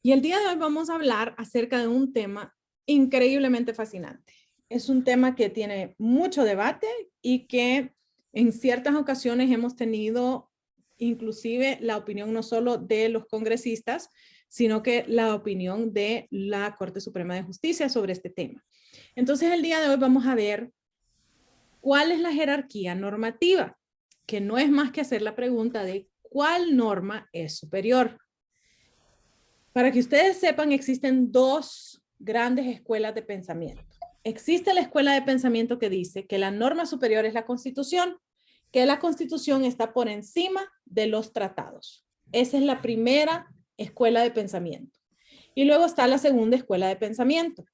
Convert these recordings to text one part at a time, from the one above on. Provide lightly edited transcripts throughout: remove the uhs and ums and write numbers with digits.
Y el día de hoy vamos a hablar acerca de un tema increíblemente fascinante. Es un tema que tiene mucho debate y que en ciertas ocasiones hemos tenido inclusive la opinión no solo de los congresistas, sino que la opinión de la Corte Suprema de Justicia sobre este tema. Entonces, el día de hoy vamos a ver cuál es la jerarquía normativa, que no es más que hacer la pregunta de cuál norma es superior. Para que ustedes sepan, existen dos grandes escuelas de pensamiento. Existe la escuela de pensamiento que dice que la norma superior es la Constitución, que la Constitución está por encima de los tratados. Esa es la primera escuela de pensamiento. Y luego está la segunda escuela de pensamiento.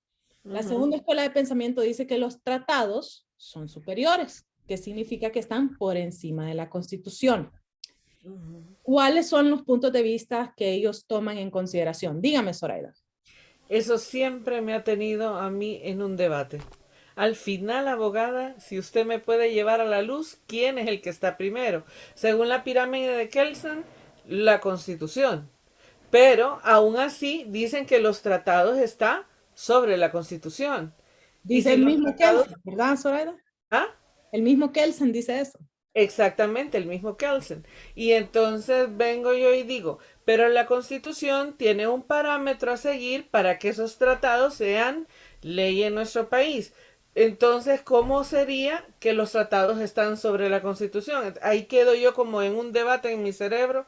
La segunda escuela de pensamiento dice que los tratados son superiores, que significa que están por encima de la Constitución. ¿Cuáles son los puntos de vista que ellos toman en consideración? Dígame, Zoraida. Eso siempre me ha tenido a mí en un debate. Al final, abogada, si usted me puede llevar a la luz, ¿quién es el que está primero? Según la pirámide de Kelsen, la Constitución. Pero aún así dicen que los tratados están sobre la Constitución. Y Dice si el los mismo tratados... Kelsen, ¿verdad, Zoraida? ¿Ah? El mismo Kelsen dice eso. Exactamente, el mismo Kelsen. Y entonces vengo yo y digo, pero la Constitución tiene un parámetro a seguir para que esos tratados sean ley en nuestro país. Entonces, ¿cómo sería que los tratados están sobre la Constitución? Ahí quedo yo como en un debate en mi cerebro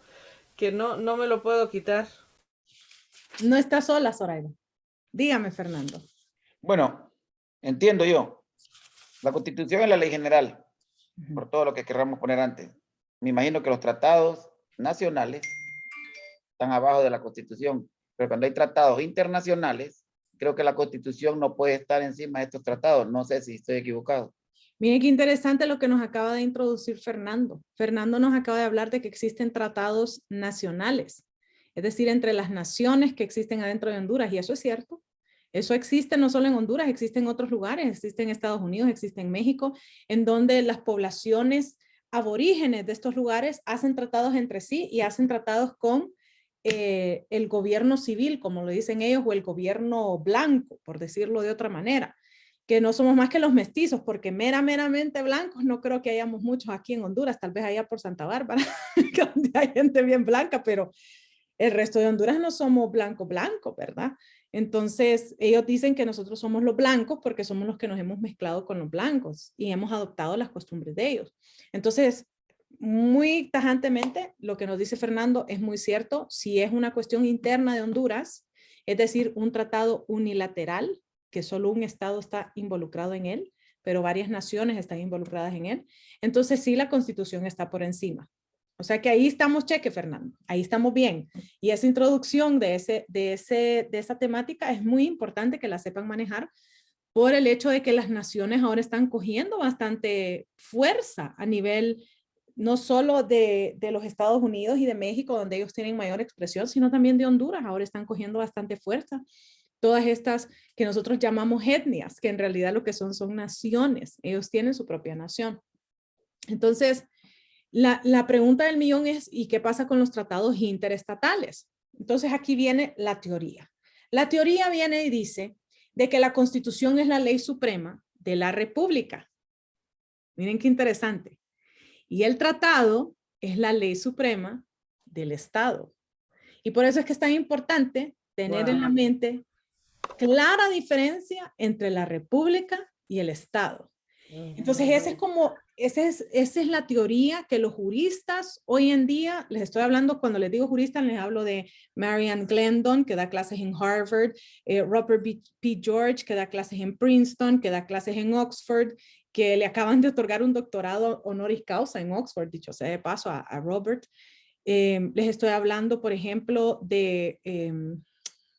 que no me lo puedo quitar. No está sola, Zoraida. Dígame, Fernando. Bueno, entiendo yo. La Constitución es la ley general, por todo lo que querramos poner antes. Me imagino que los tratados nacionales están abajo de la Constitución, pero cuando hay tratados internacionales, creo que la Constitución no puede estar encima de estos tratados. No sé si estoy equivocado. Miren qué interesante lo que nos acaba de introducir Fernando. Fernando nos acaba de hablar de que existen tratados nacionales, es decir, entre las naciones que existen adentro de Honduras, y eso es cierto. Eso existe no solo en Honduras, existe en otros lugares, existe en Estados Unidos, existe en México, en donde las poblaciones aborígenes de estos lugares hacen tratados entre sí y hacen tratados con el gobierno civil, como lo dicen ellos, o el gobierno blanco, por decirlo de otra manera, que no somos más que los mestizos, porque meramente blancos no creo que hayamos muchos aquí en Honduras, tal vez allá por Santa Bárbara, donde hay gente bien blanca, pero el resto de Honduras no somos blanco, ¿verdad? Entonces, ellos dicen que nosotros somos los blancos porque somos los que nos hemos mezclado con los blancos y hemos adoptado las costumbres de ellos. Entonces, muy tajantemente, lo que nos dice Fernando es muy cierto. Si es una cuestión interna de Honduras, es decir, un tratado unilateral, que solo un estado está involucrado en él, pero varias naciones están involucradas en él, entonces sí la Constitución está por encima. O sea que ahí estamos cheque, Fernando, ahí estamos bien. Y esa introducción de esa temática es muy importante que la sepan manejar por el hecho de que las naciones ahora están cogiendo bastante fuerza a nivel no solo de los Estados Unidos y de México, donde ellos tienen mayor expresión, sino también de Honduras, ahora están cogiendo bastante fuerza. Todas estas que nosotros llamamos etnias, que en realidad lo que son naciones, ellos tienen su propia nación. Entonces, la pregunta del millón es, ¿y qué pasa con los tratados interestatales? Entonces aquí viene la teoría. La teoría viene y dice de que la Constitución es la ley suprema de la República. Miren qué interesante. Y el tratado es la ley suprema del Estado. Y por eso es que es tan importante tener en la Wow. mente clara diferencia entre la República y el Estado. Entonces, esa es la teoría que los juristas hoy en día, les estoy hablando, cuando les digo juristas, les hablo de Marianne Glendon, que da clases en Harvard, Robert P. George, que da clases en Princeton, que da clases en Oxford, que le acaban de otorgar un doctorado honoris causa en Oxford, dicho sea de paso, a Robert. Les estoy hablando, por ejemplo,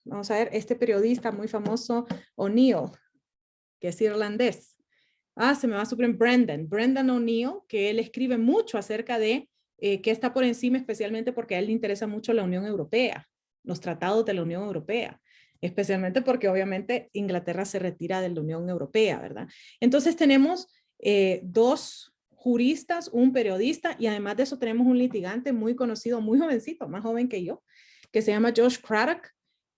vamos a ver, este periodista muy famoso, O'Neill, que es irlandés. Se me va a suplir Brendan O'Neill, que él escribe mucho acerca de qué está por encima, especialmente porque a él le interesa mucho la Unión Europea, los tratados de la Unión Europea, especialmente porque obviamente Inglaterra se retira de la Unión Europea, ¿verdad? Entonces tenemos dos juristas, un periodista y además de eso tenemos un litigante muy conocido, muy jovencito, más joven que yo, que se llama Josh Craddock,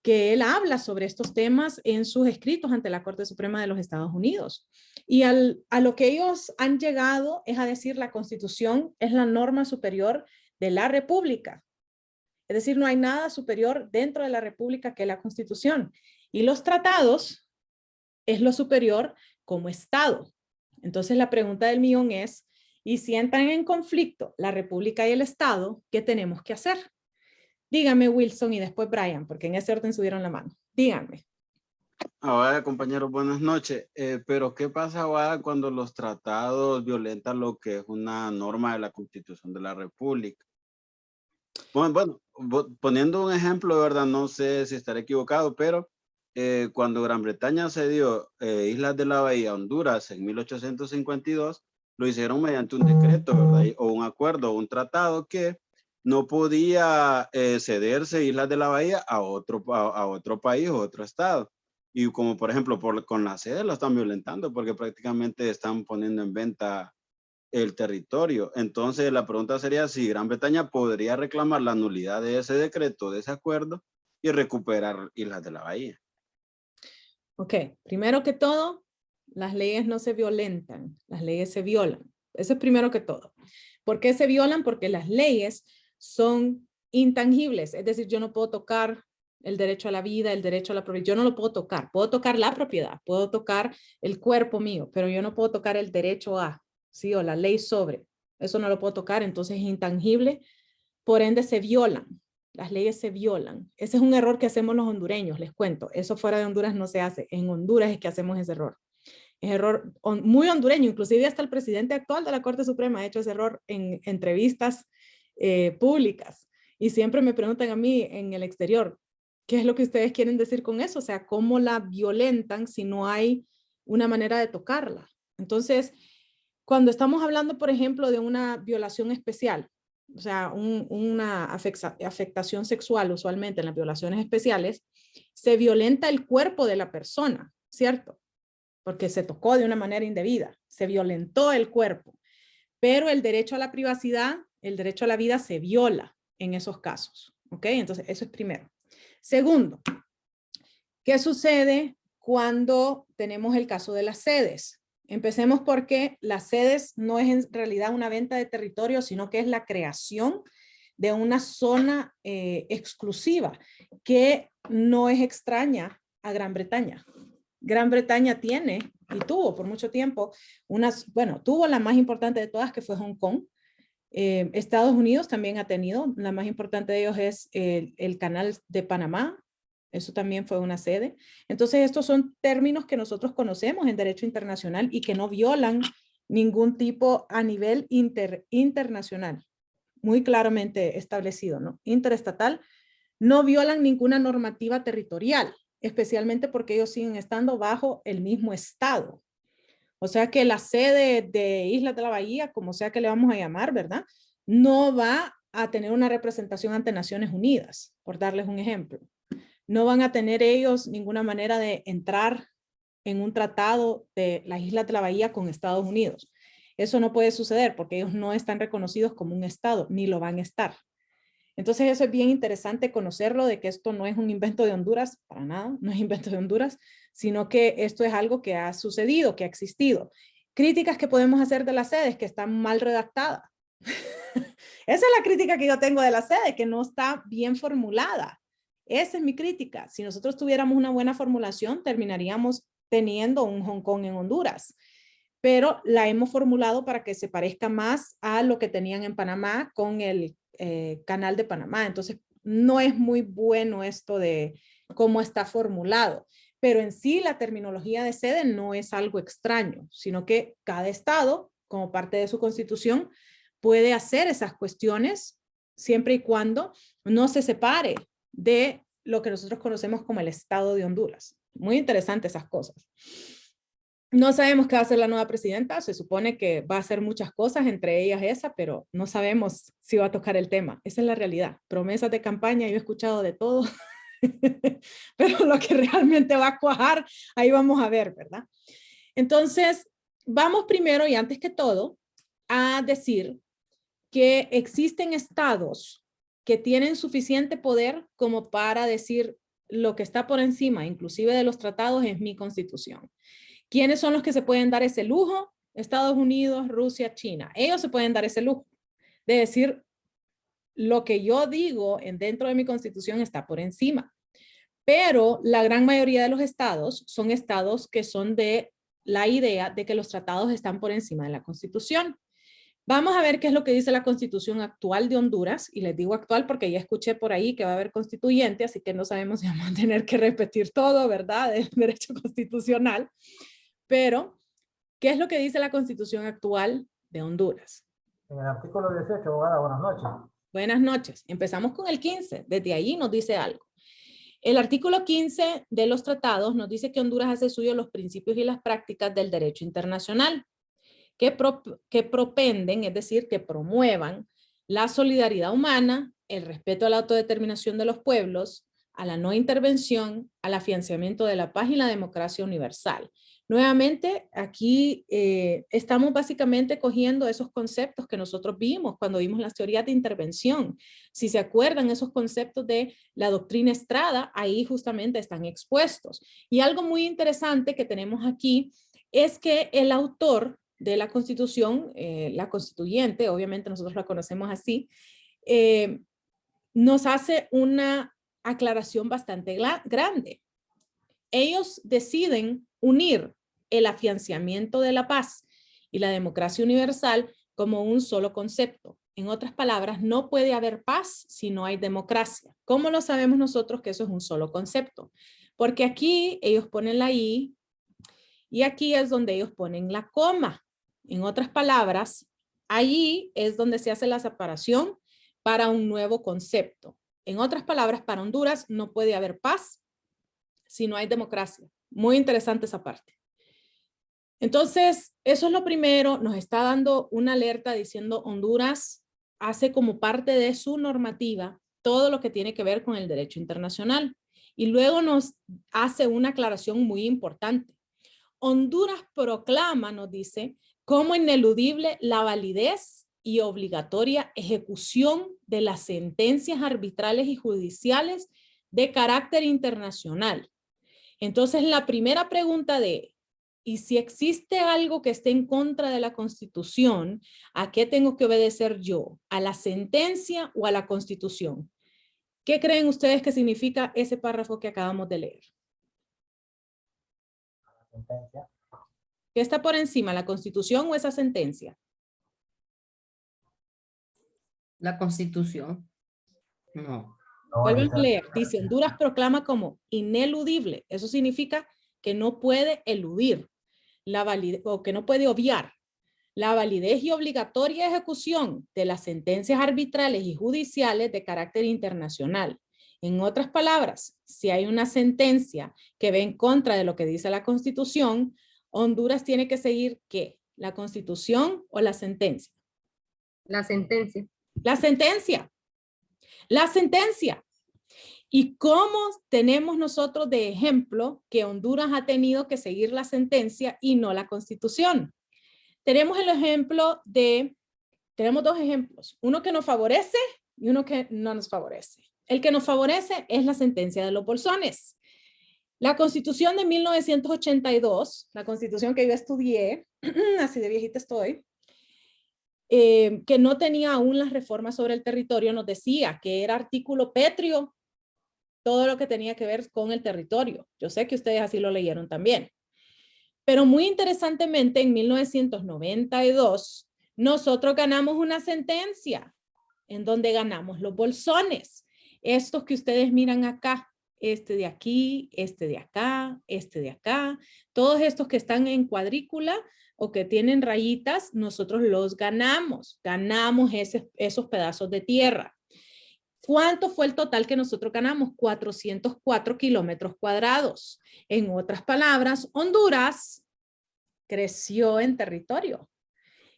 que él habla sobre estos temas en sus escritos ante la Corte Suprema de los Estados Unidos. Y a lo que ellos han llegado es a decir la Constitución es la norma superior de la República. Es decir, no hay nada superior dentro de la República que la Constitución. Y los tratados es lo superior como Estado. Entonces la pregunta del millón es, ¿y si entran en conflicto la República y el Estado, qué tenemos que hacer? Dígame, Wilson, y después Brian, porque en ese orden subieron la mano. Díganme. Ahora, compañeros, buenas noches. Pero, ¿qué pasa ahora cuando los tratados violentan lo que es una norma de la Constitución de la República? Bueno, poniendo un ejemplo, de verdad, no sé si estaré equivocado, pero cuando Gran Bretaña cedió Islas de la Bahía a Honduras en 1852, lo hicieron mediante un decreto, ¿verdad? O un acuerdo, o un tratado que no podía cederse Islas de la Bahía a otro país o otro estado. Y como por ejemplo con la sede lo están violentando porque prácticamente están poniendo en venta el territorio. Entonces la pregunta sería si Gran Bretaña podría reclamar la nulidad de ese decreto, de ese acuerdo y recuperar Islas de la Bahía. Ok, primero que todo, las leyes no se violentan, las leyes se violan. Eso es primero que todo. ¿Por qué se violan? Porque las leyes son intangibles, es decir, yo no puedo tocar el derecho a la vida, el derecho a la propiedad, yo no lo puedo tocar la propiedad, puedo tocar el cuerpo mío, pero yo no puedo tocar el derecho a, ¿sí? O la ley sobre, eso no lo puedo tocar, entonces es intangible, por ende se violan, las leyes se violan. Ese es un error que hacemos los hondureños, les cuento, eso fuera de Honduras no se hace, en Honduras es que hacemos ese error. Es error muy hondureño, inclusive hasta el presidente actual de la Corte Suprema ha hecho ese error en entrevistas públicas y siempre me preguntan a mí en el exterior, ¿qué es lo que ustedes quieren decir con eso? O sea, ¿cómo la violentan si no hay una manera de tocarla? Entonces, cuando estamos hablando, por ejemplo, de una violación especial, o sea, una afectación sexual, usualmente en las violaciones especiales, se violenta el cuerpo de la persona, ¿cierto? Porque se tocó de una manera indebida, se violentó el cuerpo, pero el derecho a la privacidad, el derecho a la vida se viola en esos casos, ¿ok? Entonces, eso es primero. Segundo, ¿qué sucede cuando tenemos el caso de las sedes? Empecemos porque las sedes no es en realidad una venta de territorio, sino que es la creación de una zona exclusiva que no es extraña a Gran Bretaña. Gran Bretaña tiene y tuvo por mucho tiempo tuvo la más importante de todas que fue Hong Kong. Estados Unidos también ha tenido, la más importante de ellos es el Canal de Panamá, eso también fue una sede. Entonces estos son términos que nosotros conocemos en derecho internacional y que no violan ningún tipo a nivel internacional, muy claramente establecido, ¿no? Interestatal, no violan ninguna normativa territorial, especialmente porque ellos siguen estando bajo el mismo estado. O sea que la sede de Islas de la Bahía, como sea que le vamos a llamar, ¿verdad? No va a tener una representación ante Naciones Unidas, por darles un ejemplo. No van a tener ellos ninguna manera de entrar en un tratado de las Islas de la Bahía con Estados Unidos. Eso no puede suceder porque ellos no están reconocidos como un estado, ni lo van a estar. Entonces eso es bien interesante conocerlo, de que esto no es un invento de Honduras, para nada, no es invento de Honduras, sino que esto es algo que ha sucedido, que ha existido. Críticas que podemos hacer de las sedes, que están mal redactadas. Esa es la crítica que yo tengo de la sede, que no está bien formulada. Esa es mi crítica. Si nosotros tuviéramos una buena formulación, terminaríamos teniendo un Hong Kong en Honduras. Pero la hemos formulado para que se parezca más a lo que tenían en Panamá con el Canal de Panamá. Entonces, no es muy bueno esto de cómo está formulado. Pero en sí, la terminología de sede no es algo extraño, sino que cada estado, como parte de su constitución, puede hacer esas cuestiones siempre y cuando no se separe de lo que nosotros conocemos como el Estado de Honduras. Muy interesante esas cosas. No sabemos qué va a hacer la nueva presidenta, se supone que va a hacer muchas cosas, entre ellas esa, pero no sabemos si va a tocar el tema. Esa es la realidad. Promesas de campaña, yo he escuchado de todo, pero lo que realmente va a cuajar, ahí vamos a ver, ¿verdad? Entonces, vamos primero y antes que todo a decir que existen estados que tienen suficiente poder como para decir lo que está por encima, inclusive de los tratados, es mi constitución. ¿Quiénes son los que se pueden dar ese lujo? Estados Unidos, Rusia, China. Ellos se pueden dar ese lujo de decir lo que yo digo dentro de mi constitución está por encima. Pero la gran mayoría de los estados son estados que son de la idea de que los tratados están por encima de la constitución. Vamos a ver qué es lo que dice la constitución actual de Honduras, y les digo actual porque ya escuché por ahí que va a haber constituyente, así que no sabemos si vamos a tener que repetir todo, ¿verdad? Del derecho constitucional. Pero, ¿qué es lo que dice la constitución actual de Honduras? En el artículo 18, abogada, buenas noches. Buenas noches. Empezamos con el 15. Desde ahí nos dice algo. El artículo 15 de los tratados nos dice que Honduras hace suyo los principios y las prácticas del derecho internacional que propenden, es decir, que promuevan la solidaridad humana, el respeto a la autodeterminación de los pueblos, a la no intervención, al afianzamiento de la paz y la democracia universal. Nuevamente, aquí estamos básicamente cogiendo esos conceptos que nosotros vimos cuando vimos las teorías de intervención. Si se acuerdan, esos conceptos de la doctrina Estrada, ahí justamente están expuestos. Y algo muy interesante que tenemos aquí es que el autor de la Constitución, la constituyente, obviamente nosotros la conocemos así, nos hace una aclaración bastante grande. Ellos deciden unir el afianzamiento de la paz y la democracia universal como un solo concepto. En otras palabras, no puede haber paz si no hay democracia. ¿Cómo lo sabemos nosotros que eso es un solo concepto? Porque aquí ellos ponen la I y aquí es donde ellos ponen la coma. En otras palabras, allí es donde se hace la separación para un nuevo concepto. En otras palabras, para Honduras no puede haber paz si no hay democracia. Muy interesante esa parte. Entonces, eso es lo primero. Nos está dando una alerta diciendo Honduras hace como parte de su normativa todo lo que tiene que ver con el derecho internacional. Y luego nos hace una aclaración muy importante. Honduras proclama, nos dice, como ineludible la validez y obligatoria ejecución de las sentencias arbitrales y judiciales de carácter internacional. Entonces, la primera pregunta ¿y si existe algo que esté en contra de la Constitución, a qué tengo que obedecer yo? ¿A la sentencia o a la Constitución? ¿Qué creen ustedes que significa ese párrafo que acabamos de leer? Sentencia. ¿Qué está por encima, la Constitución o esa sentencia? La Constitución. No. No, Vuelven esa- a leer. Dice, Honduras proclama como ineludible. Eso significa que no puede eludir la validez o que no puede obviar la validez y obligatoria ejecución de las sentencias arbitrales y judiciales de carácter internacional. En otras palabras, si hay una sentencia que va en contra de lo que dice la Constitución, Honduras tiene que seguir ¿qué? ¿La Constitución o la sentencia? La sentencia. La sentencia. La sentencia. ¿Y cómo tenemos nosotros de ejemplo que Honduras ha tenido que seguir la sentencia y no la Constitución? Tenemos el ejemplo tenemos dos ejemplos, uno que nos favorece y uno que no nos favorece. El que nos favorece es la sentencia de los bolsones. La Constitución de 1982, la Constitución que yo estudié, así de viejita estoy, que no tenía aún las reformas sobre el territorio, nos decía que era artículo pétreo todo lo que tenía que ver con el territorio. Yo sé que ustedes así lo leyeron también. Pero muy interesantemente, en 1992, nosotros ganamos una sentencia en donde ganamos los bolsones. Estos que ustedes miran acá, este de aquí, este de acá, este de acá, todos estos que están en cuadrícula o que tienen rayitas, nosotros los ganamos. Ganamos esos pedazos de tierra. ¿Cuánto fue el total que nosotros ganamos? 404 kilómetros cuadrados. En otras palabras, Honduras creció en territorio.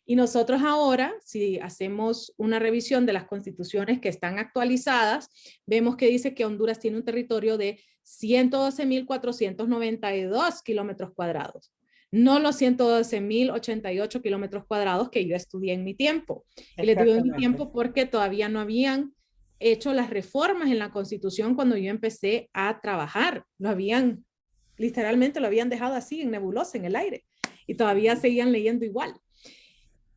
Y nosotros ahora, si hacemos una revisión de las constituciones que están actualizadas, vemos que dice que Honduras tiene un territorio de 112.492 kilómetros cuadrados. No los 112.088 kilómetros cuadrados que yo estudié en mi tiempo. Y les digo en mi tiempo porque todavía no habían hecho las reformas en la Constitución cuando yo empecé a trabajar. Literalmente lo habían dejado así en nebulosa, en el aire, y todavía seguían leyendo igual.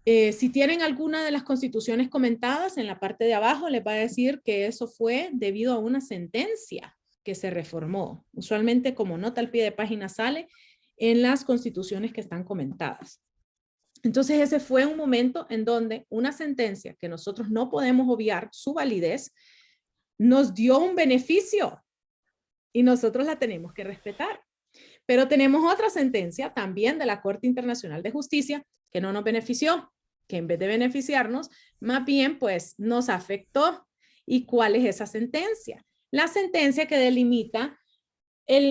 Si tienen alguna de las constituciones comentadas, en la parte de abajo les va a decir que eso fue debido a una sentencia que se reformó. Usualmente como nota al pie de página sale en las constituciones que están comentadas. Entonces ese fue un momento en donde una sentencia que nosotros no podemos obviar su validez nos dio un beneficio y nosotros la tenemos que respetar. Pero tenemos otra sentencia también de la Corte Internacional de Justicia que no nos benefició, que en vez de beneficiarnos, más bien pues nos afectó. ¿Y cuál es esa sentencia? La sentencia que delimita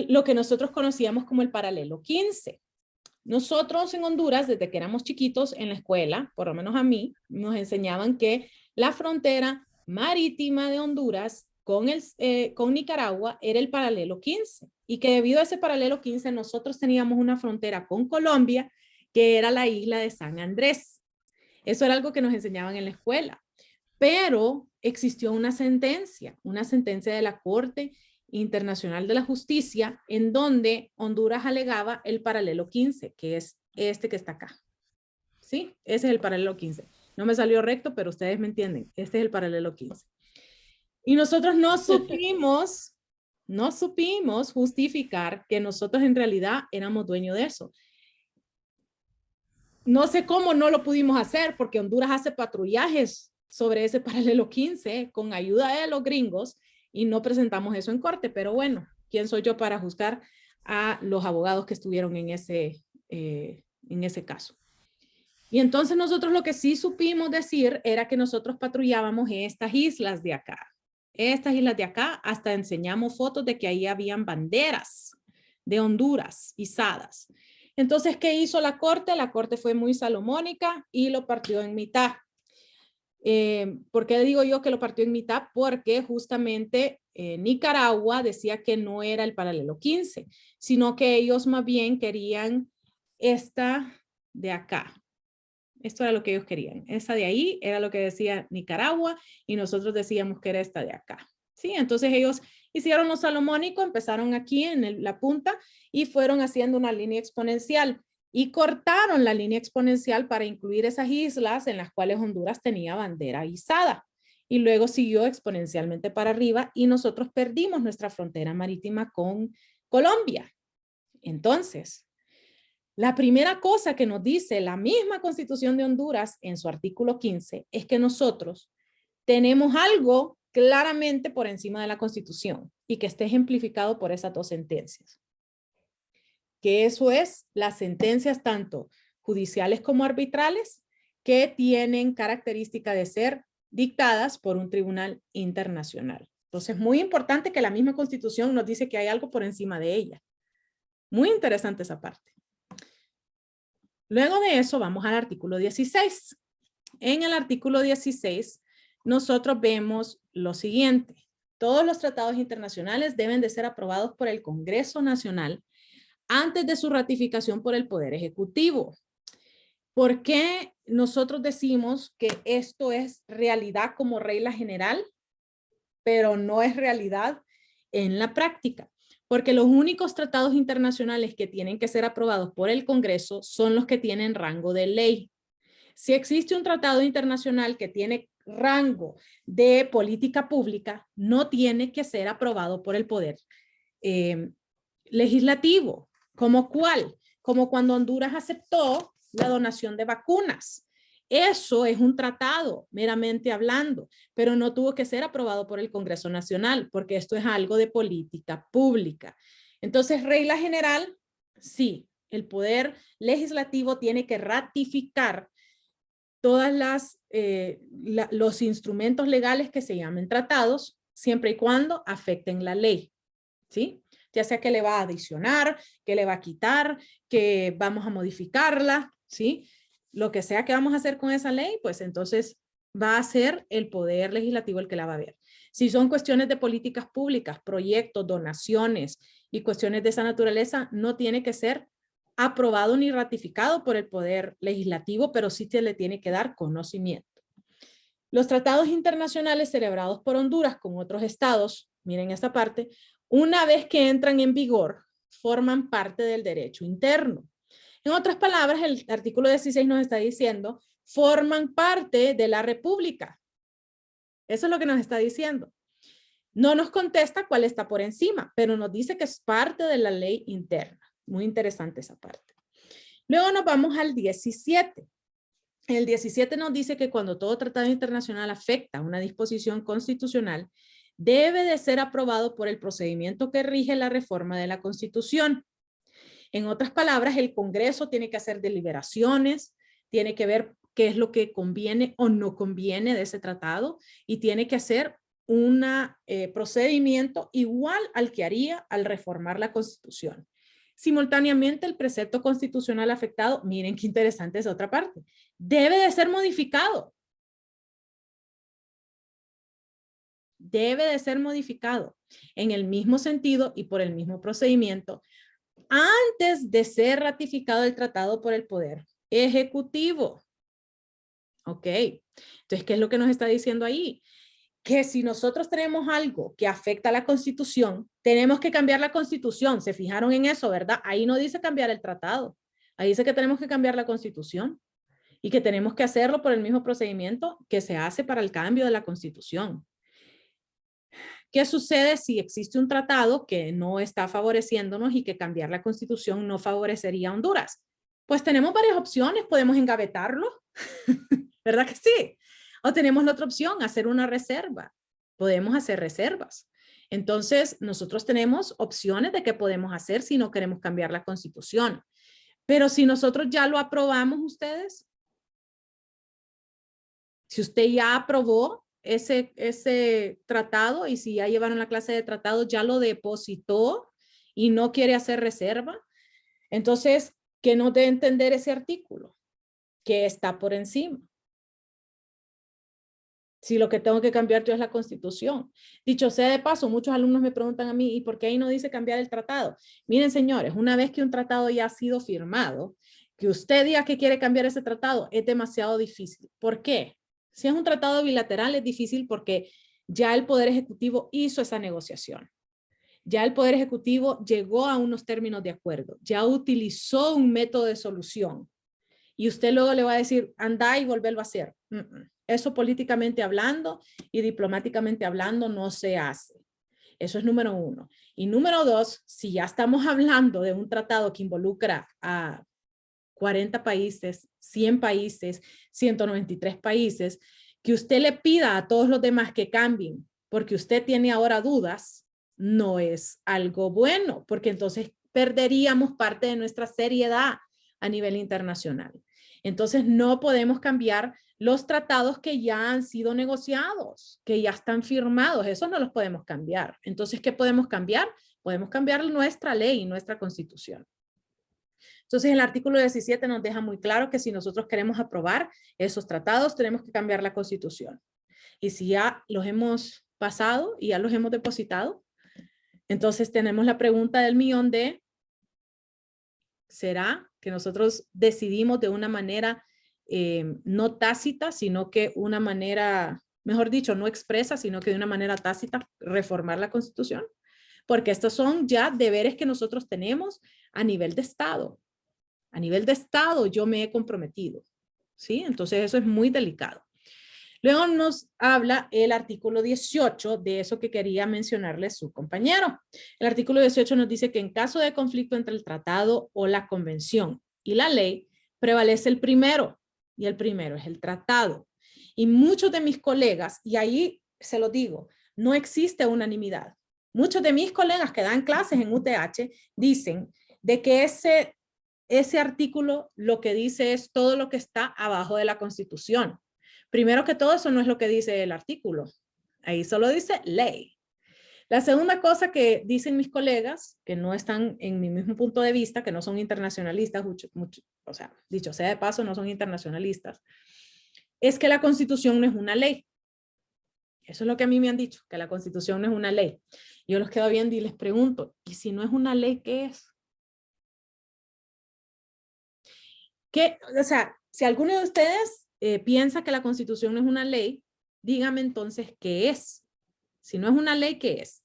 lo que nosotros conocíamos como el paralelo 15. Nosotros en Honduras, desde que éramos chiquitos en la escuela, por lo menos a mí, nos enseñaban que la frontera marítima de Honduras con Nicaragua era el paralelo 15 y que debido a ese paralelo 15 nosotros teníamos una frontera con Colombia que era la isla de San Andrés. Eso era algo que nos enseñaban en la escuela, pero existió una sentencia de la Corte Internacional de la Justicia en donde Honduras alegaba el paralelo 15, que es este que está acá. ¿Sí? Ese es el paralelo 15. No me salió recto, pero ustedes me entienden. Este es el paralelo 15. Y nosotros no supimos justificar que nosotros en realidad éramos dueños de eso. No sé cómo no lo pudimos hacer, porque Honduras hace patrullajes sobre ese paralelo 15 con ayuda de los gringos y no presentamos eso en corte, pero bueno, ¿quién soy yo para juzgar a los abogados que estuvieron en ese caso? Y entonces nosotros lo que sí supimos decir era que nosotros patrullábamos estas islas de acá. Estas islas de acá, hasta enseñamos fotos de que ahí habían banderas de Honduras izadas. Entonces, ¿qué hizo la Corte? La Corte fue muy salomónica y lo partió en mitad. ¿Por qué digo yo que lo partió en mitad? Porque justamente Nicaragua decía que no era el paralelo 15, sino que ellos más bien querían esta de acá. Esto era lo que ellos querían. Esa de ahí era lo que decía Nicaragua y nosotros decíamos que era esta de acá. ¿Sí? Entonces ellos hicieron lo salomónico, empezaron aquí en la punta y fueron haciendo una línea exponencial y cortaron la línea exponencial para incluir esas islas en las cuales Honduras tenía bandera izada. Y luego siguió exponencialmente para arriba y nosotros perdimos nuestra frontera marítima con Colombia. Entonces, la primera cosa que nos dice la misma Constitución de Honduras en su artículo 15 es que nosotros tenemos algo claramente por encima de la Constitución y que esté ejemplificado por esas dos sentencias. Que eso es las sentencias tanto judiciales como arbitrales que tienen característica de ser dictadas por un tribunal internacional. Entonces, muy importante que la misma Constitución nos dice que hay algo por encima de ella. Muy interesante esa parte. Luego de eso, vamos al artículo 16. En el artículo 16, nosotros vemos lo siguiente. Todos los tratados internacionales deben de ser aprobados por el Congreso Nacional antes de su ratificación por el Poder Ejecutivo. ¿Por qué nosotros decimos que esto es realidad como regla general, pero no es realidad en la práctica? Porque los únicos tratados internacionales que tienen que ser aprobados por el Congreso son los que tienen rango de ley. Si existe un tratado internacional que tiene rango de política pública, no tiene que ser aprobado por el Poder Legislativo. ¿Como cuál? Como cuando Honduras aceptó la donación de vacunas. Eso es un tratado, meramente hablando, pero no tuvo que ser aprobado por el Congreso Nacional, porque esto es algo de política pública. Entonces, regla general, sí, el Poder Legislativo tiene que ratificar todas los instrumentos legales que se llamen tratados, siempre y cuando afecten la ley, ¿sí? Ya sea que le va a adicionar, que le va a quitar, que vamos a modificarla, ¿sí? Lo que sea que vamos a hacer con esa ley, pues entonces va a ser el Poder Legislativo el que la va a ver. Si son cuestiones de políticas públicas, proyectos, donaciones y cuestiones de esa naturaleza, no tiene que ser aprobado ni ratificado por el Poder Legislativo, pero sí se le tiene que dar conocimiento. Los tratados internacionales celebrados por Honduras con otros estados, miren esta parte, una vez que entran en vigor, forman parte del derecho interno. En otras palabras, el artículo 16 nos está diciendo, forman parte de la República. Eso es lo que nos está diciendo. No nos contesta cuál está por encima, pero nos dice que es parte de la ley interna. Muy interesante esa parte. Luego nos vamos al 17. El 17 nos dice que cuando todo tratado internacional afecta una disposición constitucional, debe de ser aprobado por el procedimiento que rige la reforma de la Constitución. En otras palabras, el Congreso tiene que hacer deliberaciones, tiene que ver qué es lo que conviene o no conviene de ese tratado y tiene que hacer un procedimiento igual al que haría al reformar la Constitución. Simultáneamente, el precepto constitucional afectado, miren qué interesante es otra parte, debe de ser modificado. Debe de ser modificado en el mismo sentido y por el mismo procedimiento antes de ser ratificado el tratado por el Poder Ejecutivo. Ok, entonces, ¿qué es lo que nos está diciendo ahí? Que si nosotros tenemos algo que afecta a la Constitución, tenemos que cambiar la Constitución. ¿Se fijaron en eso, verdad? Ahí no dice cambiar el tratado. Ahí dice que tenemos que cambiar la Constitución y que tenemos que hacerlo por el mismo procedimiento que se hace para el cambio de la Constitución. ¿Qué sucede si existe un tratado que no está favoreciéndonos y que cambiar la Constitución no favorecería a Honduras? Pues tenemos varias opciones, podemos engavetarlo, ¿verdad que sí? O tenemos la otra opción, hacer una reserva. Podemos hacer reservas. Entonces, nosotros tenemos opciones de qué podemos hacer si no queremos cambiar la Constitución. Pero si nosotros ya lo aprobamos ustedes, si usted ya aprobó ese tratado y si ya llevaron la clase de tratado, ya lo depositó y no quiere hacer reserva, entonces, ¿qué nos debe entender ese artículo? Que está por encima. Si lo que tengo que cambiar yo es la Constitución. Dicho sea de paso, muchos alumnos me preguntan a mí, ¿y por qué ahí no dice cambiar el tratado? Miren, señores, una vez que un tratado ya ha sido firmado, que usted diga que quiere cambiar ese tratado es demasiado difícil. ¿Por qué? Si es un tratado bilateral es difícil porque ya el Poder Ejecutivo hizo esa negociación. Ya el Poder Ejecutivo llegó a unos términos de acuerdo. Ya utilizó un método de solución. Y usted luego le va a decir, anda y volverlo a hacer. Eso políticamente hablando y diplomáticamente hablando no se hace. Eso es número uno. Y número dos, si ya estamos hablando de un tratado que involucra a 40 países, 100 países, 193 países, que usted le pida a todos los demás que cambien porque usted tiene ahora dudas, no es algo bueno, porque entonces perderíamos parte de nuestra seriedad a nivel internacional. Entonces no podemos cambiar los tratados que ya han sido negociados, que ya están firmados, esos no los podemos cambiar. Entonces, ¿qué podemos cambiar? Podemos cambiar nuestra ley y nuestra Constitución. Entonces, el artículo 17 nos deja muy claro que si nosotros queremos aprobar esos tratados, tenemos que cambiar la Constitución. Y si ya los hemos pasado y ya los hemos depositado, entonces tenemos la pregunta del millón de, ¿será que nosotros decidimos de una manera no tácita, sino que una manera, mejor dicho, no expresa, sino que de una manera tácita, reformar la Constitución? Porque estos son ya deberes que nosotros tenemos a nivel de Estado. A nivel de Estado yo me he comprometido, ¿sí? Entonces eso es muy delicado. Luego nos habla el artículo 18 de eso que quería mencionarle su compañero. El artículo 18 nos dice que en caso de conflicto entre el tratado o la convención y la ley, prevalece el primero, y el primero es el tratado. Y muchos de mis colegas, y ahí se lo digo, no existe unanimidad. Muchos de mis colegas que dan clases en UTH dicen de que ese artículo lo que dice es todo lo que está abajo de la Constitución. Primero que todo, eso no es lo que dice el artículo. Ahí solo dice ley. La segunda cosa que dicen mis colegas, que no están en mi mismo punto de vista, que no son internacionalistas, o sea, dicho sea de paso, no son internacionalistas, es que la Constitución no es una ley. Eso es lo que a mí me han dicho, que la Constitución no es una ley. Yo los quedo viendo y les pregunto, ¿y si no es una ley, qué es? O sea, si alguno de ustedes piensa que la Constitución no es una ley, dígame entonces qué es. Si no es una ley, ¿qué es?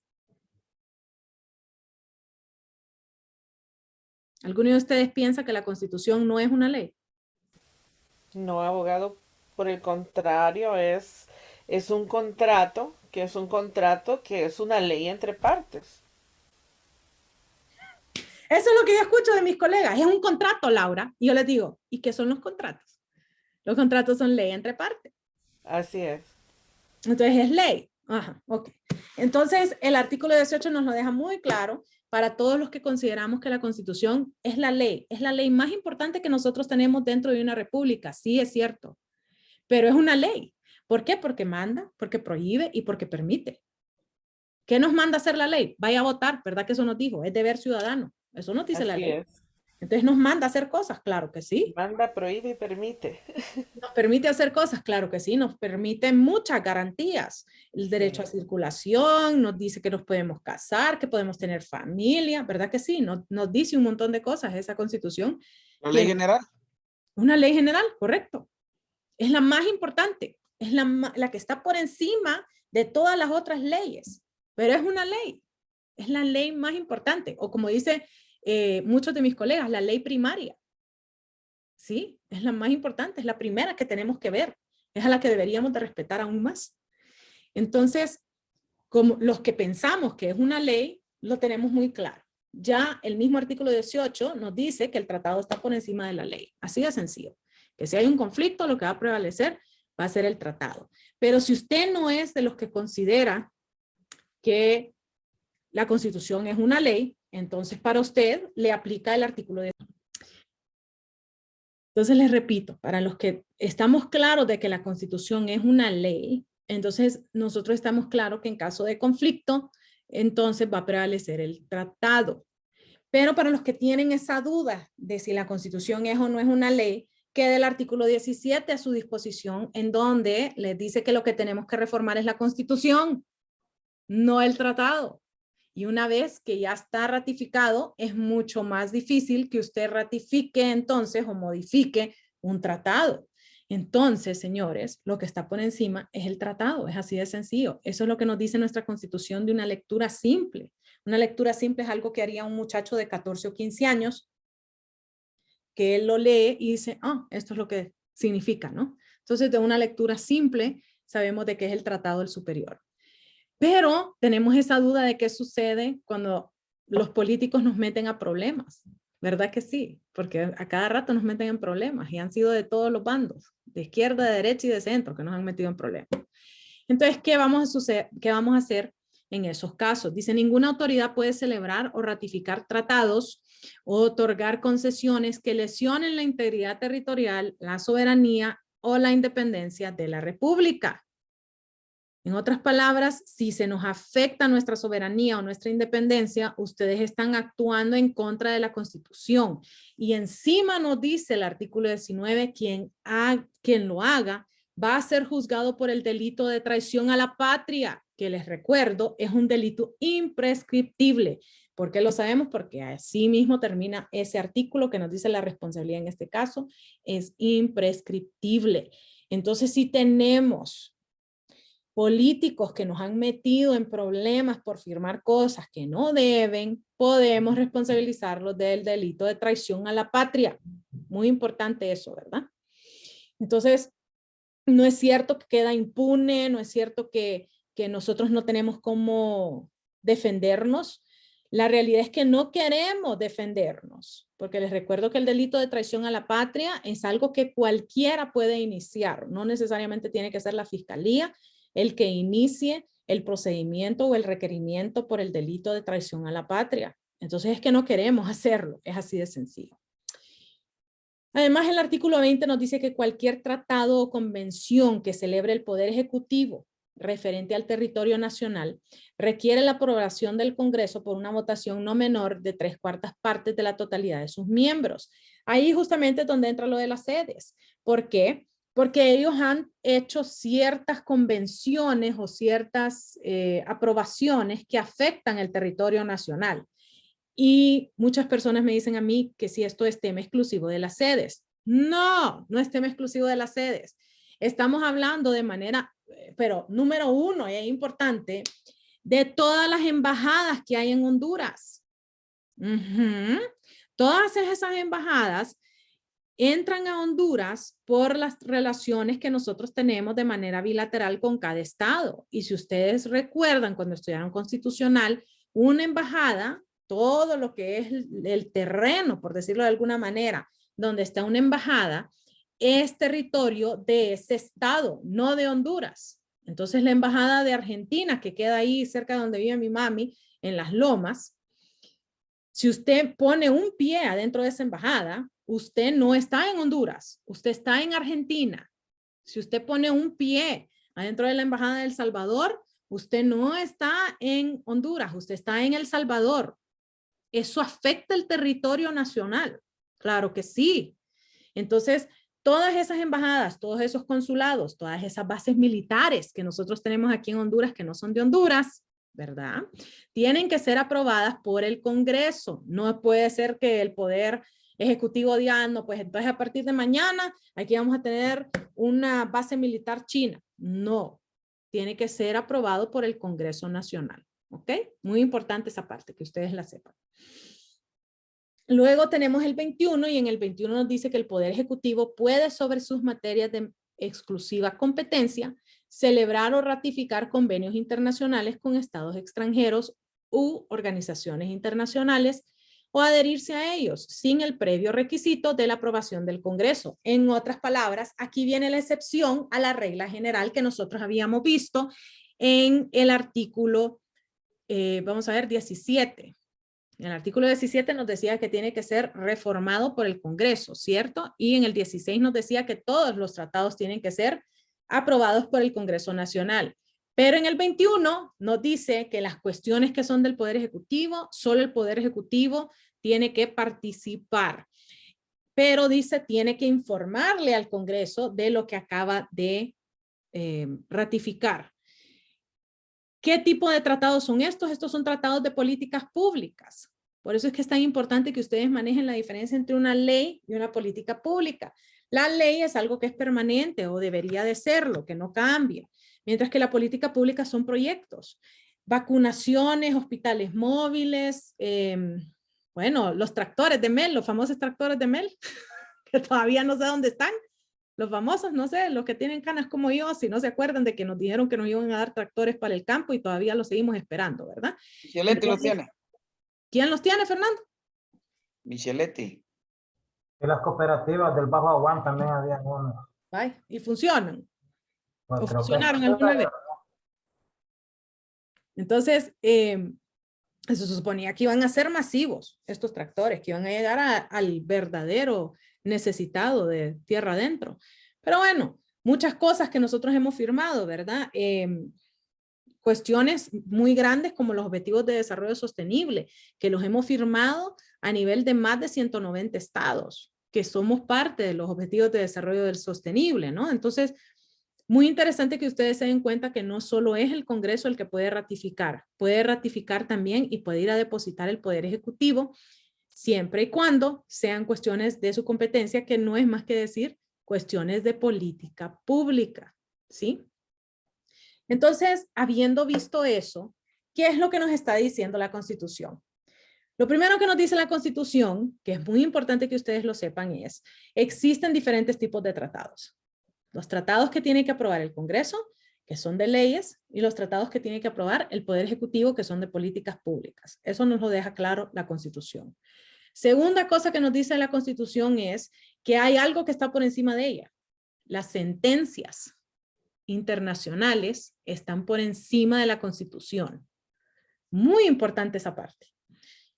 ¿Alguno de ustedes piensa que la Constitución no es una ley? No, abogado, por el contrario, es un contrato, que es un contrato, que es una ley entre partes. Eso es lo que yo escucho de mis colegas. Es un contrato, Laura. Y yo les digo, ¿y qué son los contratos? Los contratos son ley entre partes. Así es. Entonces es ley. Ajá, ok. Entonces el artículo 18 nos lo deja muy claro para todos los que consideramos que la Constitución es la ley más importante que nosotros tenemos dentro de una república. Sí, es cierto, pero es una ley. ¿Por qué? Porque manda, porque prohíbe y porque permite. ¿Qué nos manda hacer la ley? Vaya a votar, ¿verdad que eso nos dijo? Es deber ciudadano. Eso nos dice la Así ley. es. Entonces nos manda a hacer cosas, claro que sí. Manda, prohíbe y permite. Nos permite hacer cosas, claro que sí. Nos permite muchas garantías. El derecho a Sí. circulación, nos dice que nos podemos casar, que podemos tener familia, ¿verdad que sí? Nos dice un montón de cosas esa Constitución. La ley general. Una ley general, correcto. Es la más importante. Es la que está por encima de todas las otras leyes. Pero es una ley. Es la ley más importante. O como dice muchos de mis colegas, la ley primaria. Sí, es la más importante, es la primera que tenemos que ver, es a la que deberíamos de respetar aún más. Entonces, como los que pensamos que es una ley, lo tenemos muy claro. Ya el mismo artículo 18 nos dice que el tratado está por encima de la ley. Así de sencillo. Que si hay un conflicto, lo que va a prevalecer va a ser el tratado. Pero si usted no es de los que considera que la Constitución es una ley, entonces para usted le aplica el artículo 18. Entonces les repito, para los que estamos claros de que la Constitución es una ley, entonces nosotros estamos claros que en caso de conflicto, entonces va a prevalecer el tratado. Pero para los que tienen esa duda de si la Constitución es o no es una ley, queda el artículo 17 a su disposición, en donde les dice que lo que tenemos que reformar es la Constitución, no el tratado. Y una vez que ya está ratificado, es mucho más difícil que usted ratifique entonces o modifique un tratado. Entonces, señores, lo que está por encima es el tratado, es así de sencillo. Eso es lo que nos dice nuestra Constitución de una lectura simple. Una lectura simple es algo que haría un muchacho de 14 o 15 años, que él lo lee y dice, ah, esto es lo que significa, ¿no? Entonces, de una lectura simple, sabemos de qué es el tratado del superior. Pero tenemos esa duda de qué sucede cuando los políticos nos meten a problemas, ¿verdad que sí? Porque a cada rato nos meten en problemas y han sido de todos los bandos, de izquierda, de derecha y de centro, que nos han metido en problemas. Entonces, ¿qué vamos a hacer en esos casos? Dice, ninguna autoridad puede celebrar o ratificar tratados o otorgar concesiones que lesionen la integridad territorial, la soberanía o la independencia de la República. En otras palabras, si se nos afecta nuestra soberanía o nuestra independencia, ustedes están actuando en contra de la Constitución. Y encima nos dice el artículo 19, quien lo haga va a ser juzgado por el delito de traición a la patria, que les recuerdo es un delito imprescriptible. ¿Por qué lo sabemos? Porque así mismo termina ese artículo que nos dice la responsabilidad en este caso es imprescriptible. Entonces, si tenemos políticos que nos han metido en problemas por firmar cosas que no deben, podemos responsabilizarlos del delito de traición a la patria. Muy importante eso, ¿verdad? Entonces, no es cierto que queda impune, no es cierto que nosotros no tenemos cómo defendernos. La realidad es que no queremos defendernos, porque les recuerdo que el delito de traición a la patria es algo que cualquiera puede iniciar, no necesariamente tiene que ser la fiscalía el que inicie el procedimiento o el requerimiento por el delito de traición a la patria. Entonces es que no queremos hacerlo, es así de sencillo. Además, el artículo 20 nos dice que cualquier tratado o convención que celebre el Poder Ejecutivo referente al territorio nacional requiere la aprobación del Congreso por una votación no menor de 3/4 partes de la totalidad de sus miembros. Ahí justamente es donde entra lo de las sedes. ¿Por qué? Porque ellos han hecho ciertas convenciones o ciertas aprobaciones que afectan el territorio nacional. Y muchas personas me dicen a mí que si esto es tema exclusivo de las sedes. No, no es tema exclusivo de las sedes. estamos hablando de manera, pero número uno, y es importante, de todas las embajadas que hay en Honduras. Todas esas embajadas entran a Honduras por las relaciones que nosotros tenemos de manera bilateral con cada estado. Y si ustedes recuerdan cuando estudiaron constitucional, una embajada, todo lo que es el terreno, por decirlo de alguna manera, donde está una embajada, es territorio de ese estado, no de Honduras. Entonces la embajada de Argentina, que queda ahí cerca de donde vive mi mami, en Las Lomas, si usted pone un pie adentro de esa embajada, usted no está en Honduras, usted está en Argentina. Si usted pone un pie adentro de la embajada de El Salvador, usted no está en Honduras, usted está en El Salvador. ¿Eso afecta el territorio nacional? Claro que sí. Entonces, todas esas embajadas, todos esos consulados, todas esas bases militares que nosotros tenemos aquí en Honduras, que no son de Honduras, ¿verdad? Tienen que ser aprobadas por el Congreso. No puede ser que el Poder Ejecutivo diga, no, pues entonces a partir de mañana aquí vamos a tener una base militar china. No, tiene que ser aprobado por el Congreso Nacional. ¿Ok? Muy importante esa parte, que ustedes la sepan. Luego tenemos el 21 y en el 21 nos dice que el Poder Ejecutivo puede sobre sus materias de exclusiva competencia celebrar o ratificar convenios internacionales con estados extranjeros u organizaciones internacionales o adherirse a ellos sin el previo requisito de la aprobación del Congreso. En otras palabras, aquí viene la excepción a la regla general que nosotros habíamos visto en el artículo, vamos a ver, 17. En el artículo 17 nos decía que tiene que ser reformado por el Congreso, ¿cierto? Y en el 16 nos decía que todos los tratados tienen que ser aprobados por el Congreso Nacional. Pero en el 21 nos dice que las cuestiones que son del Poder Ejecutivo, solo el Poder Ejecutivo tiene que participar. Pero dice, tiene que informarle al Congreso de lo que acaba de ratificar. ¿Qué tipo de tratados son estos? Estos son tratados de políticas públicas. Por eso es que es tan importante que ustedes manejen la diferencia entre una ley y una política pública. La ley es algo que es permanente o debería de serlo, que no cambia. Mientras que la política pública son proyectos. Vacunaciones, hospitales móviles, bueno, los tractores de Mel, los famosos tractores de Mel, que todavía no sé dónde están. Los famosos, no sé, los que tienen canas como yo, si no se acuerdan de que nos dijeron que nos iban a dar tractores para el campo y todavía los seguimos esperando, ¿verdad? Micheletti los tiene. ¿Quién los tiene, Fernando? Micheletti. Y las cooperativas del Bajo Aguán también habían unos. Ay, y funcionan. Pues ¿O creo que- funcionaron alguna vez? Entonces, eso se suponía que iban a ser masivos, estos tractores, que iban a llegar al verdadero necesitado de tierra adentro. Pero bueno, muchas cosas que nosotros hemos firmado, ¿verdad? Cuestiones muy grandes como los Objetivos de Desarrollo Sostenible, que los hemos firmado a nivel de más de 190 estados, que somos parte de los Objetivos de Desarrollo del Sostenible, ¿no? Entonces, muy interesante que ustedes se den cuenta que no solo es el Congreso el que puede ratificar también y puede ir a depositar el Poder Ejecutivo, siempre y cuando sean cuestiones de su competencia, que no es más que decir cuestiones de política pública, ¿sí? Entonces, habiendo visto eso, ¿qué es lo que nos está diciendo la Constitución? Lo primero que nos dice la Constitución, que es muy importante que ustedes lo sepan, es, existen diferentes tipos de tratados. Los tratados que tiene que aprobar el Congreso, que son de leyes, y los tratados que tiene que aprobar el Poder Ejecutivo, que son de políticas públicas. Eso nos lo deja claro la Constitución. Segunda cosa que nos dice la Constitución es que hay algo que está por encima de ella. Las sentencias internacionales están por encima de la Constitución. Muy importante esa parte.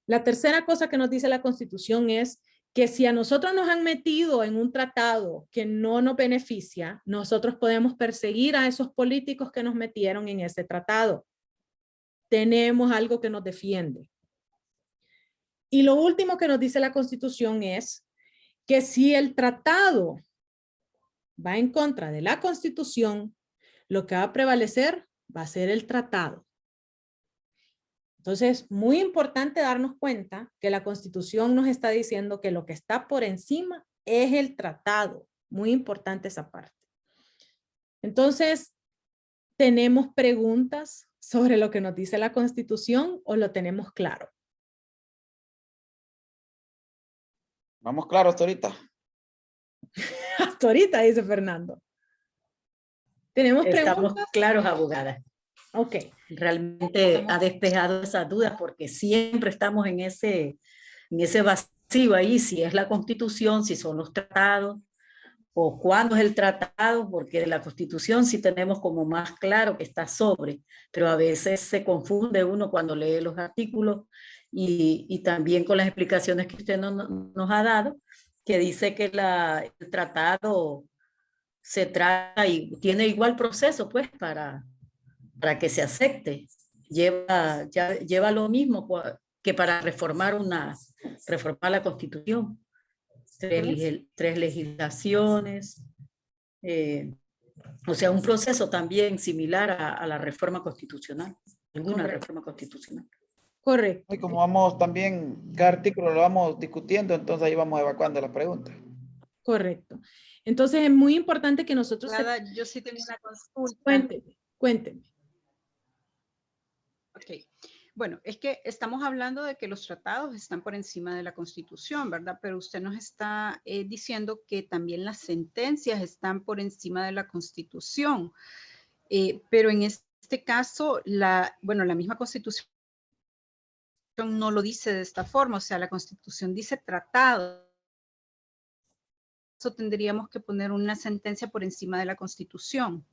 La tercera cosa que nos dice la Constitución es que si a nosotros nos han metido en un tratado que no nos beneficia, nosotros podemos perseguir a esos políticos que nos metieron en ese tratado. Tenemos algo que nos defiende. Y lo último que nos dice la Constitución es que si el tratado va en contra de la Constitución, lo que va a prevalecer va a ser el tratado. Entonces, muy importante darnos cuenta que la Constitución nos está diciendo que lo que está por encima es el tratado. Muy importante esa parte. Entonces, ¿tenemos preguntas sobre lo que nos dice la Constitución o lo tenemos claro? Vamos claro hasta ahorita. Hasta ahorita, dice Fernando. ¿Tenemos Estamos preguntas? claros, abogada. Ok. Realmente ha despejado esas dudas porque siempre estamos en ese vacío ahí, si es la Constitución, si son los tratados, o cuándo es el tratado, porque de la Constitución sí tenemos como más claro que está sobre, pero a veces se confunde uno cuando lee los artículos y también con las explicaciones que usted nos ha dado, que dice que el tratado se trata y tiene igual proceso pues para que se acepte. Lleva lo mismo que para reformar la Constitución. Tres legislaciones, o sea, un proceso también similar a la reforma constitucional, alguna reforma constitucional. Correcto. Y como vamos también, cada artículo lo vamos discutiendo, entonces ahí vamos evacuando las preguntas. Correcto. Entonces es muy importante que nosotros... Yo sí tengo una consulta. Cuénteme. Ok. Bueno, es que estamos hablando de que los tratados están por encima de la Constitución, ¿verdad? Pero usted nos está diciendo que también las sentencias están por encima de la Constitución. Pero en este caso, la misma Constitución no lo dice de esta forma. O sea, la Constitución dice tratado. Eso tendríamos que poner una sentencia por encima de la Constitución.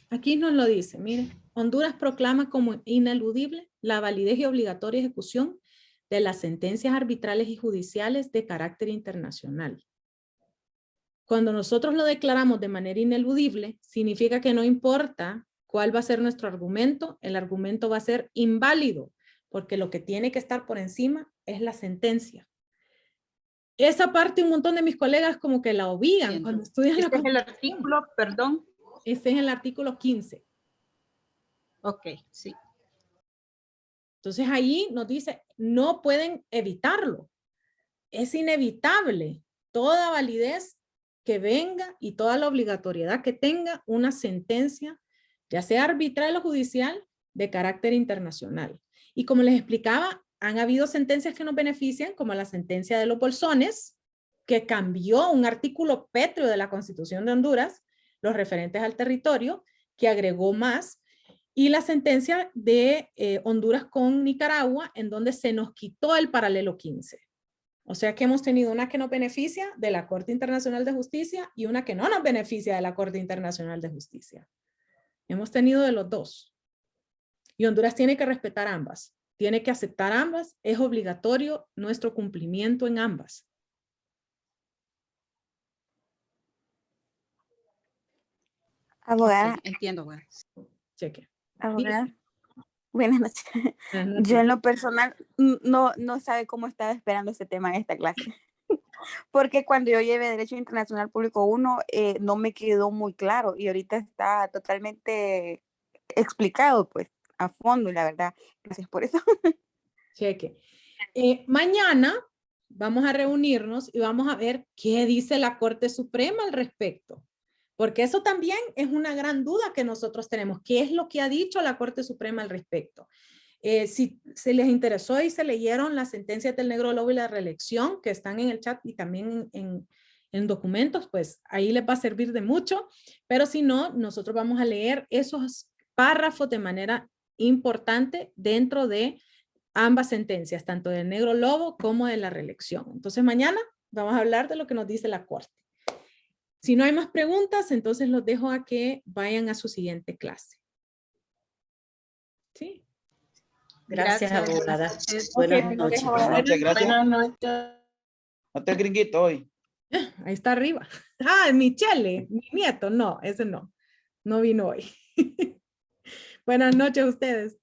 Aquí nos lo dice, mire, Honduras proclama como ineludible la validez y obligatoria ejecución de las sentencias arbitrales y judiciales de carácter internacional. Cuando nosotros lo declaramos de manera ineludible, significa que no importa cuál va a ser nuestro argumento, el argumento va a ser inválido, porque lo que tiene que estar por encima es la sentencia. Esa parte un montón de mis colegas como que la obvian cuando estudian la Constitución. ¿Este es el artículo, perdón? Ese es el artículo 15. Ok, sí. Entonces ahí nos dice, no pueden evitarlo. Es inevitable toda validez que venga y toda la obligatoriedad que tenga una sentencia, ya sea arbitral o judicial, de carácter internacional. Y como les explicaba, han habido sentencias que nos benefician, como la sentencia de los Bolsones, que cambió un artículo pétreo de la Constitución de Honduras, los referentes al territorio, que agregó más, y la sentencia de Honduras con Nicaragua, en donde se nos quitó el paralelo 15. O sea que hemos tenido una que nos beneficia de la Corte Internacional de Justicia y una que no nos beneficia de la Corte Internacional de Justicia. Hemos tenido de los dos. Y Honduras tiene que respetar ambas, tiene que aceptar ambas, es obligatorio nuestro cumplimiento en ambas. Abogada. Okay, entiendo, güey. Cheque. Abogada. Buenas noches. Buenas noches. Yo en lo personal no sabe cómo estaba esperando este tema en esta clase. Porque cuando yo llevé Derecho Internacional Público 1 no me quedó muy claro y ahorita está totalmente explicado pues a fondo y la verdad, gracias por eso. Cheque. Mañana vamos a reunirnos y vamos a ver qué dice la Corte Suprema al respecto. Porque eso también es una gran duda que nosotros tenemos. ¿Qué es lo que ha dicho la Corte Suprema al respecto? Si se les interesó y se leyeron las sentencias del Negro Lobo y la reelección que están en el chat y también en documentos, pues ahí les va a servir de mucho. Pero si no, nosotros vamos a leer esos párrafos de manera importante dentro de ambas sentencias, tanto del Negro Lobo como de la reelección. Entonces mañana vamos a hablar de lo que nos dice la Corte. Si no hay más preguntas, entonces los dejo a que vayan a su siguiente clase. ¿Sí? Gracias, abogada. Buenas noches. Buenas noches, gracias. Buenas noches. No te gringuito hoy. Ahí está arriba. Ah, Michele, mi nieto. No, ese no. No vino hoy. Buenas noches a ustedes.